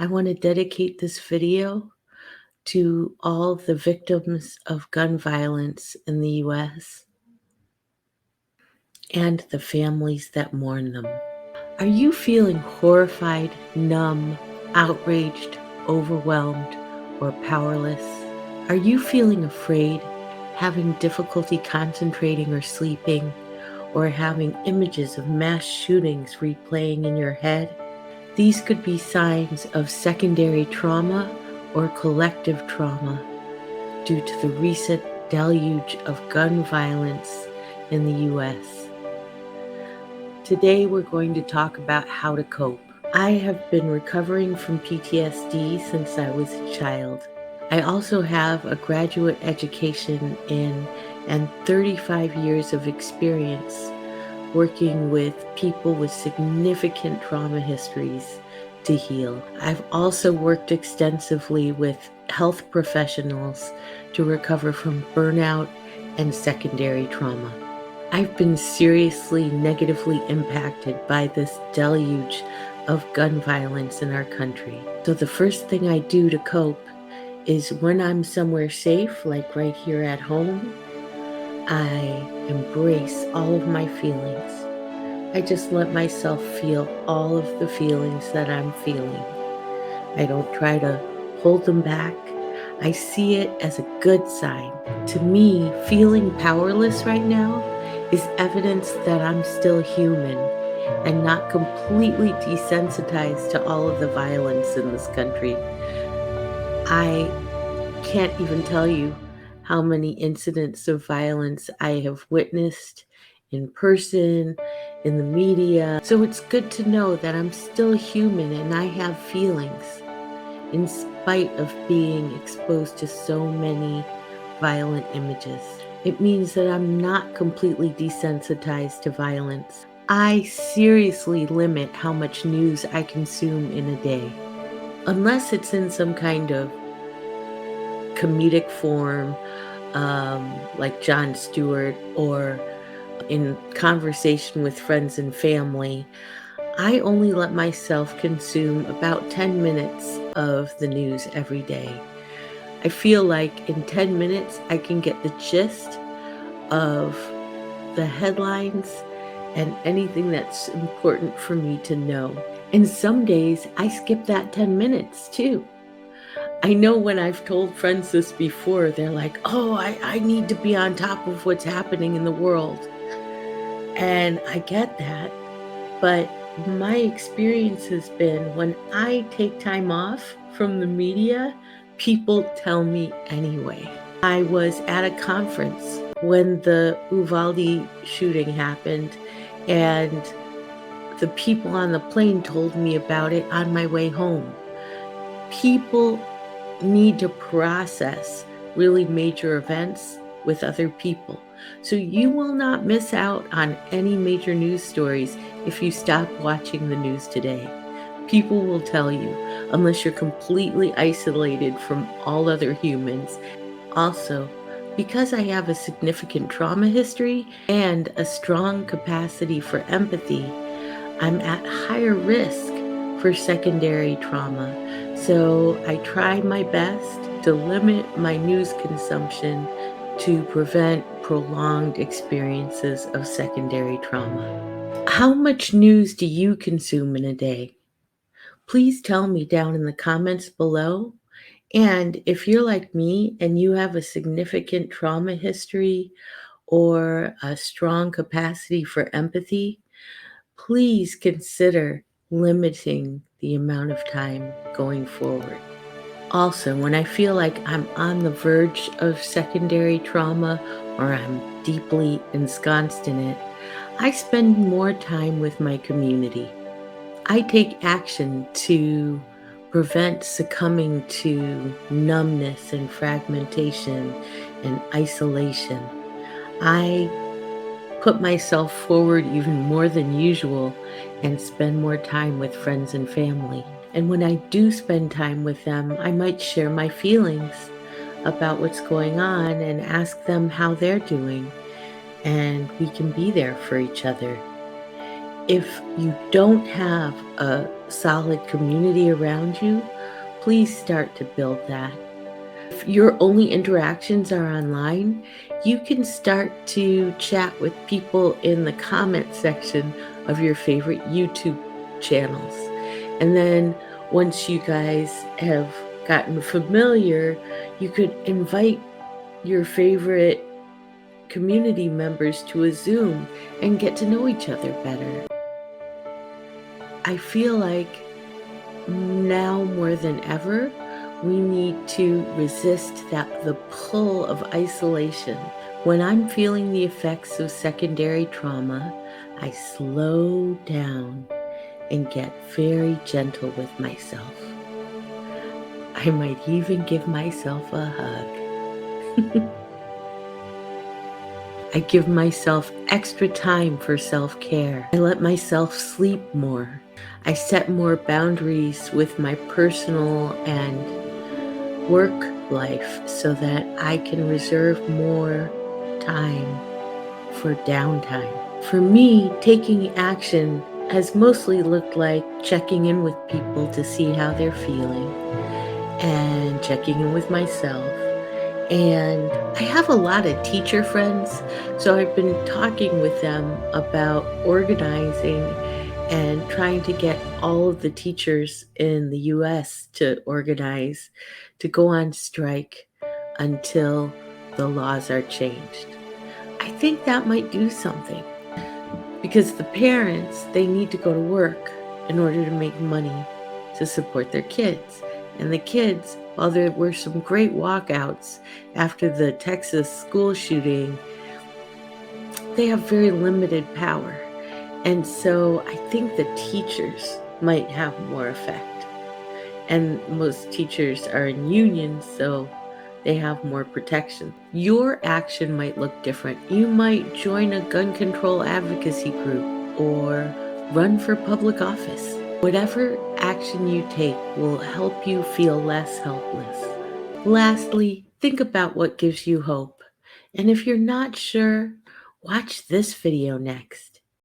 I want to dedicate this video to all the victims of gun violence in the US and the families that mourn them. Are you feeling horrified, numb, outraged, overwhelmed, or powerless? Are you feeling afraid, having difficulty concentrating or sleeping, or having images of mass shootings replaying in your head? These could be signs of secondary trauma or collective trauma due to the recent deluge of gun violence in the US. Today we're going to talk about how to cope. I have been recovering from PTSD since I was a child. I also have a graduate education in and 35 years of experience working with people with significant trauma histories to heal. I've also worked extensively with health professionals to recover from burnout and secondary trauma. I've been seriously negatively impacted by this deluge of gun violence in our country. So the first thing I do to cope is when I'm somewhere safe, like right here at home, I embrace all of my feelings. I just let myself feel all of the feelings that I'm feeling. I don't try to hold them back. I see it as a good sign. To me, feeling powerless right now is evidence that I'm still human and not completely desensitized to all of the violence in this country. I can't even tell you how many incidents of violence I have witnessed in person, in the media. So it's good to know that I'm still human and I have feelings in spite of being exposed to so many violent images. It means that I'm not completely desensitized to violence. I seriously limit how much news I consume in a day, unless it's in some kind of comedic form, like Jon Stewart, or in conversation with friends and family. I only let myself consume about 10 minutes of the news every day. I feel like in 10 minutes, I can get the gist of the headlines and anything that's important for me to know. And some days I skip that 10 minutes too. I know when I've told friends this before, they're like, oh, I need to be on top of what's happening in the world. And I get that. But my experience has been when I take time off from the media, people tell me anyway. I was at a conference when the Uvalde shooting happened, and the people on the plane told me about it on my way home. People need to process really major events with other people. So you will not miss out on any major news stories if you stop watching the news today. People will tell you, unless you're completely isolated from all other humans. Also, because I have a significant trauma history and a strong capacity for empathy, I'm at higher risk for secondary trauma. So I try my best to limit my news consumption to prevent prolonged experiences of secondary trauma. How much news do you consume in a day? Please tell me down in the comments below. And if you're like me and you have a significant trauma history or a strong capacity for empathy, please consider limiting the amount of time going forward. Also, when I feel like I'm on the verge of secondary trauma or I'm deeply ensconced in it, I spend more time with my community. I take action to prevent succumbing to numbness and fragmentation and isolation. I put myself forward even more than usual and spend more time with friends and family. And when I do spend time with them, I might share my feelings about what's going on and ask them how they're doing, and we can be there for each other. If you don't have a solid community around you, please start to build that. If your only interactions are online, you can start to chat with people in the comment section of your favorite YouTube channels. And then once you guys have gotten familiar, you could invite your favorite community members to a Zoom and get to know each other better. I feel like now more than ever, we need to resist the pull of isolation. When I'm feeling the effects of secondary trauma, I slow down and get very gentle with myself. I might even give myself a hug. I give myself extra time for self-care. I let myself sleep more. I set more boundaries with my personal and work life so that I can reserve more time for downtime. For me, taking action has mostly looked like checking in with people to see how they're feeling and checking in with myself. And I have a lot of teacher friends, so I've been talking with them about organizing and trying to get all of the teachers in the US to organize to go on strike until the laws are changed. I think that might do something because the parents, they need to go to work in order to make money to support their kids. And the kids, while there were some great walkouts after the Texas school shooting, they have very limited power. And so I think the teachers might have more effect. And most teachers are in unions, so they have more protection. Your action might look different. You might join a gun control advocacy group or run for public office. Whatever action you take will help you feel less helpless. Lastly, think about what gives you hope. And if you're not sure, watch this video next.